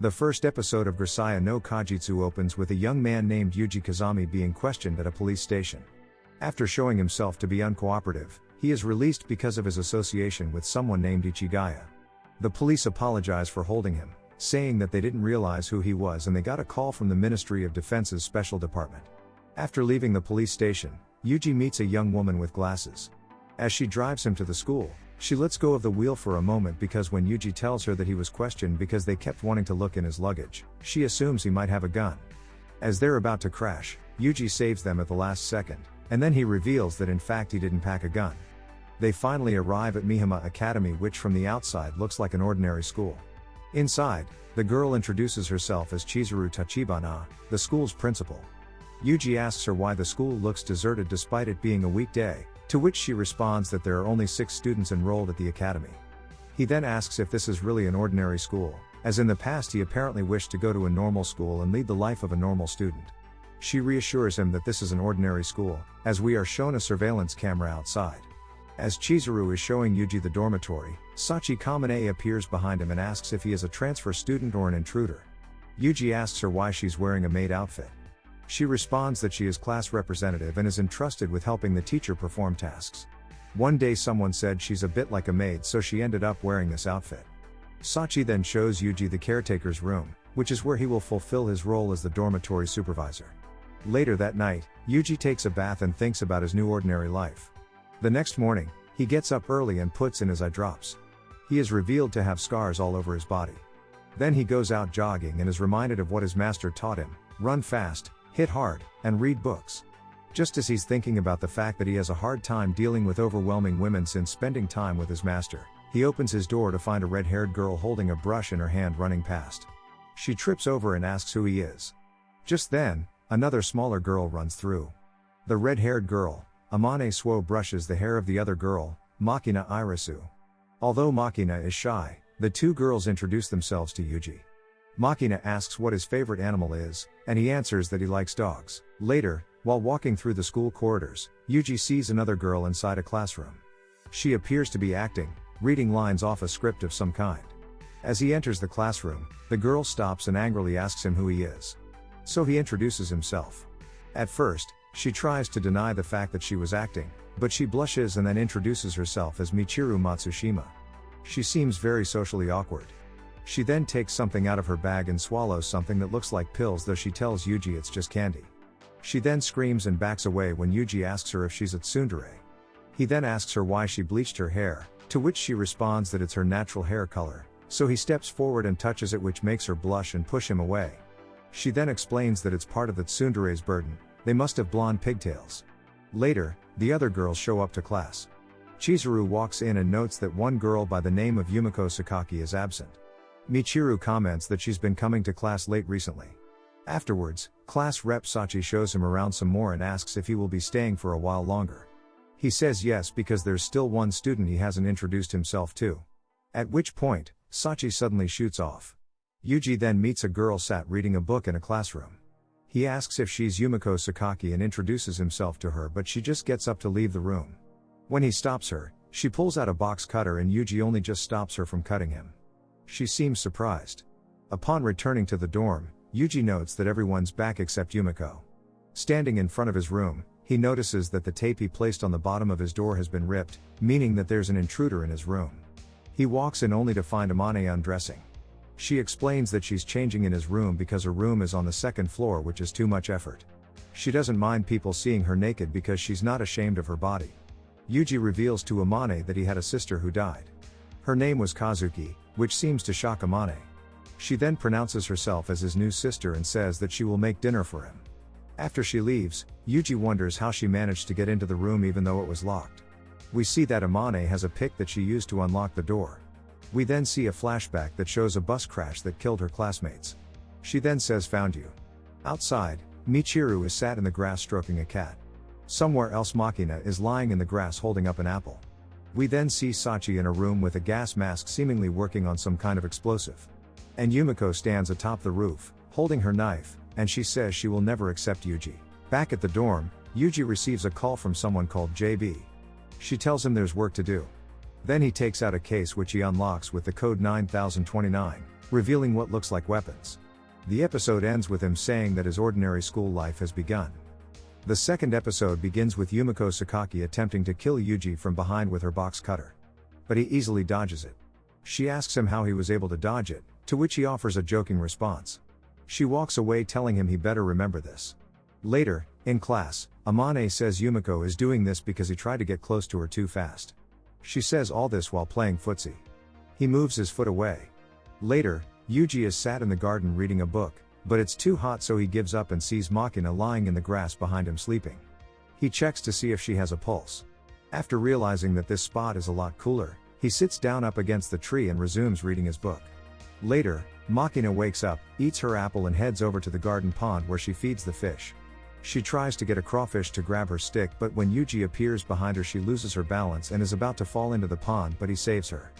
The first episode of Grisaia no Kajitsu opens with a young man named Yuji Kazami being questioned at a police station. After showing himself to be uncooperative, he is released because of his association with someone named Ichigaya. The police apologize for holding him, saying that they didn't realize who he was and they got a call from the Ministry of Defense's Special Department. After leaving the police station, Yuji meets a young woman with glasses. As she drives him to the school, she lets go of the wheel for a moment because when Yuji tells her that he was questioned because they kept wanting to look in his luggage, she assumes he might have a gun. As they're about to crash, Yuji saves them at the last second, and then he reveals that in fact he didn't pack a gun. They finally arrive at Mihima Academy, which from the outside looks like an ordinary school. Inside, the girl introduces herself as Chizuru Tachibana, the school's principal. Yuji asks her why the school looks deserted despite it being a weekday, to which she responds that there are only 6 students enrolled at the academy. He then asks if this is really an ordinary school, as in the past he apparently wished to go to a normal school and lead the life of a normal student. She reassures him that this is an ordinary school, as we are shown a surveillance camera outside. As Chizuru is showing Yuji the dormitory, Sachi Kamine appears behind him and asks if he is a transfer student or an intruder. Yuji asks her why she's wearing a maid outfit. She responds that she is class representative and is entrusted with helping the teacher perform tasks. One day someone said she's a bit like a maid, so she ended up wearing this outfit. Sachi then shows Yuji the caretaker's room, which is where he will fulfill his role as the dormitory supervisor. Later that night, Yuji takes a bath and thinks about his new ordinary life. The next morning, he gets up early and puts in his eye drops. He is revealed to have scars all over his body. Then he goes out jogging and is reminded of what his master taught him: run fast, hit hard, and read books. Just as he's thinking about the fact that he has a hard time dealing with overwhelming women since spending time with his master, he opens his door to find a red-haired girl holding a brush in her hand running past. She trips over and asks who he is. Just then, another smaller girl runs through. The red-haired girl, Amane Suo, brushes the hair of the other girl, Makina Irisu. Although Makina is shy, the 2 girls introduce themselves to Yuji. Makina asks what his favorite animal is, and he answers that he likes dogs. Later, while walking through the school corridors, Yuji sees another girl inside a classroom. She appears to be acting, reading lines off a script of some kind. As he enters the classroom, the girl stops and angrily asks him who he is. So he introduces himself. At first, she tries to deny the fact that she was acting, but she blushes and then introduces herself as Michiru Matsushima. She seems very socially awkward. She then takes something out of her bag and swallows something that looks like pills, though she tells Yuji it's just candy. She then screams and backs away when Yuji asks her if she's a tsundere. He then asks her why she bleached her hair, to which she responds that it's her natural hair color, so he steps forward and touches it, which makes her blush and push him away. She then explains that it's part of the tsundere's burden, they must have blonde pigtails. Later, the other girls show up to class. Chizuru walks in and notes that one girl by the name of Yumiko Sakaki is absent. Michiru comments that she's been coming to class late recently. Afterwards, class rep Sachi shows him around some more and asks if he will be staying for a while longer. He says yes because there's still one student he hasn't introduced himself to. At which point, Sachi suddenly shoots off. Yuji then meets a girl sat reading a book in a classroom. He asks if she's Yumiko Sakaki and introduces himself to her, but she just gets up to leave the room. When he stops her, she pulls out a box cutter and Yuji only just stops her from cutting him. She seems surprised. Upon returning to the dorm, Yuji notes that everyone's back except Yumiko. Standing in front of his room, he notices that the tape he placed on the bottom of his door has been ripped, meaning that there's an intruder in his room. He walks in only to find Amane undressing. She explains that she's changing in his room because her room is on the 2nd floor, which is too much effort. She doesn't mind people seeing her naked because she's not ashamed of her body. Yuji reveals to Amane that he had a sister who died. Her name was Kazuki, which seems to shock Amane. She then pronounces herself as his new sister and says that she will make dinner for him. After she leaves, Yuji wonders how she managed to get into the room even though it was locked. We see that Amane has a pick that she used to unlock the door. We then see a flashback that shows a bus crash that killed her classmates. She then says found you. Outside, Michiru is sat in the grass stroking a cat. Somewhere else Makina is lying in the grass holding up an apple. We then see Sachi in a room with a gas mask seemingly working on some kind of explosive. And Yumiko stands atop the roof, holding her knife, and she says she will never accept Yuji. Back at the dorm, Yuji receives a call from someone called JB. She tells him there's work to do. Then he takes out a case which he unlocks with the code 9029. revealing what looks like weapons. The episode ends with him saying that his ordinary school life has begun. The second episode begins with Yumiko Sakaki attempting to kill Yuji from behind with her box cutter. But he easily dodges it. She asks him how he was able to dodge it, to which he offers a joking response. She walks away telling him he better remember this. Later, in class, Amane says Yumiko is doing this because he tried to get close to her too fast. She says all this while playing footsie. He moves his foot away. Later, Yuji is sat in the garden reading a book, but it's too hot so he gives up and sees Makina lying in the grass behind him sleeping. He checks to see if she has a pulse. After realizing that this spot is a lot cooler, he sits down up against the tree and resumes reading his book. Later, Makina wakes up, eats her apple and heads over to the garden pond where she feeds the fish. She tries to get a crawfish to grab her stick, but when Yuji appears behind her she loses her balance and is about to fall into the pond, but he saves her.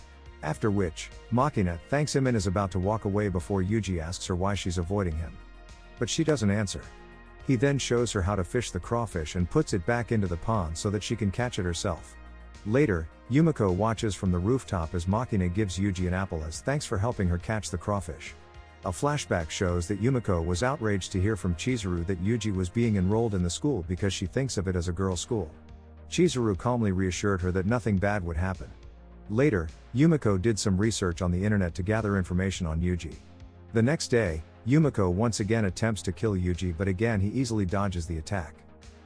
After which, Makina thanks him and is about to walk away before Yuji asks her why she's avoiding him. But she doesn't answer. He then shows her how to fish the crawfish and puts it back into the pond so that she can catch it herself. Later, Yumiko watches from the rooftop as Makina gives Yuji an apple as thanks for helping her catch the crawfish. A flashback shows that Yumiko was outraged to hear from Chizuru that Yuji was being enrolled in the school because she thinks of it as a girls' school. Chizuru calmly reassured her that nothing bad would happen. Later, Yumiko did some research on the internet to gather information on Yuji. The next day, Yumiko once again attempts to kill Yuji, but again he easily dodges the attack.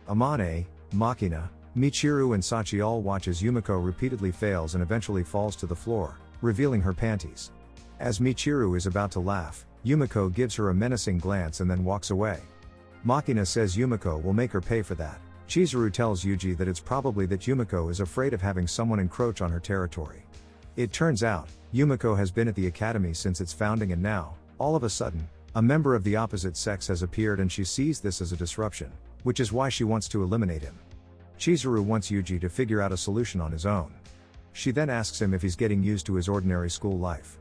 Amane, Makina, Michiru and Sachi all watch as Yumiko repeatedly fails and eventually falls to the floor, revealing her panties. As Michiru is about to laugh, Yumiko gives her a menacing glance and then walks away. Makina says Yumiko will make her pay for that. Chizuru tells Yuji that it's probably that Yumiko is afraid of having someone encroach on her territory. It turns out, Yumiko has been at the academy since its founding and now, all of a sudden, a member of the opposite sex has appeared and she sees this as a disruption, which is why she wants to eliminate him. Chizuru wants Yuji to figure out a solution on his own. She then asks him if he's getting used to his ordinary school life.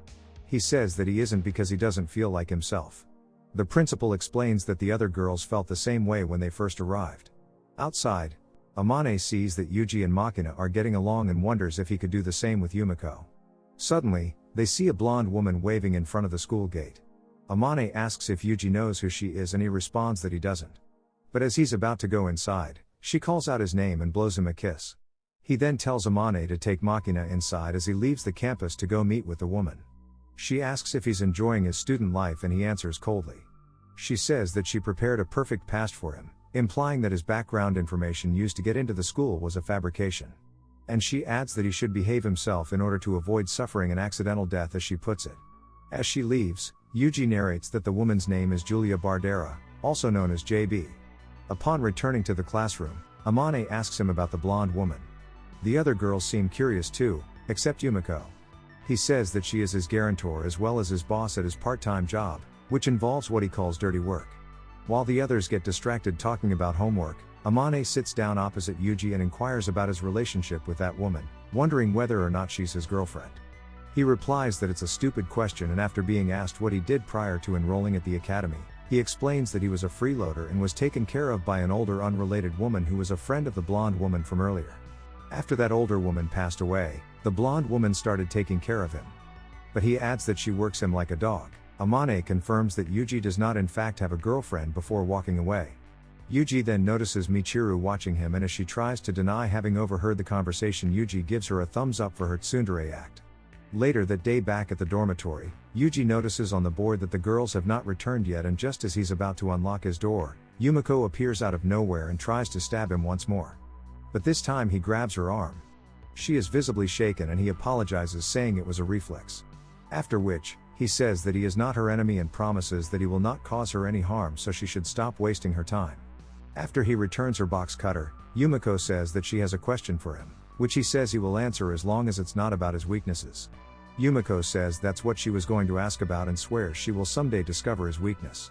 He says that he isn't because he doesn't feel like himself. The principal explains that the other girls felt the same way when they first arrived. Outside, Amane sees that Yuji and Makina are getting along and wonders if he could do the same with Yumiko. Suddenly, they see a blonde woman waving in front of the school gate. Amane asks if Yuji knows who she is and he responds that he doesn't. But as he's about to go inside, she calls out his name and blows him a kiss. He then tells Amane to take Makina inside as he leaves the campus to go meet with the woman. She asks if he's enjoying his student life and he answers coldly. She says that she prepared a perfect past for him, implying that his background information used to get into the school was a fabrication. And she adds that he should behave himself in order to avoid suffering an accidental death as she puts it. As she leaves, Yuji narrates that the woman's name is Julia Bardera, also known as JB. Upon returning to the classroom, Amane asks him about the blonde woman. The other girls seem curious too, except Yumiko. He says that she is his guarantor as well as his boss at his part-time job, which involves what he calls dirty work. While the others get distracted talking about homework, Amane sits down opposite Yuji and inquires about his relationship with that woman, wondering whether or not she's his girlfriend. He replies that it's a stupid question, and after being asked what he did prior to enrolling at the academy, he explains that he was a freeloader and was taken care of by an older unrelated woman who was a friend of the blonde woman from earlier. After that older woman passed away, the blonde woman started taking care of him. But he adds that she works him like a dog. Amane confirms that Yuji does not in fact have a girlfriend before walking away. Yuji then notices Michiru watching him, and as she tries to deny having overheard the conversation, Yuji gives her a thumbs up for her tsundere act. Later that day back at the dormitory, Yuji notices on the board that the girls have not returned yet, and just as he's about to unlock his door, Yumiko appears out of nowhere and tries to stab him once more. But this time he grabs her arm. She is visibly shaken and he apologizes, saying it was a reflex. After which, he says that he is not her enemy and promises that he will not cause her any harm, so she should stop wasting her time. After he returns her box cutter, Yumiko says that she has a question for him, which he says he will answer as long as it's not about his weaknesses. Yumiko says that's what she was going to ask about and swears she will someday discover his weakness.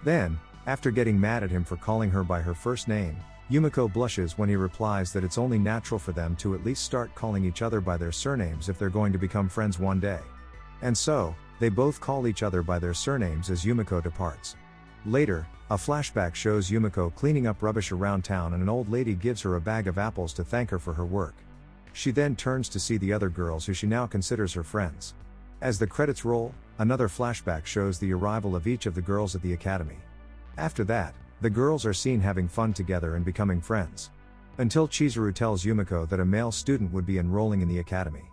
Then, after getting mad at him for calling her by her first name, Yumiko blushes when he replies that it's only natural for them to at least start calling each other by their surnames if they're going to become friends one day. And so, they both call each other by their surnames as Yumiko departs. Later, a flashback shows Yumiko cleaning up rubbish around town and an old lady gives her a bag of apples to thank her for her work. She then turns to see the other girls who she now considers her friends. As the credits roll, Another flashback shows the arrival of each of the girls at the academy. After that, the girls are seen having fun together and becoming friends. Until Chizuru tells Yumiko that a male student would be enrolling in the academy.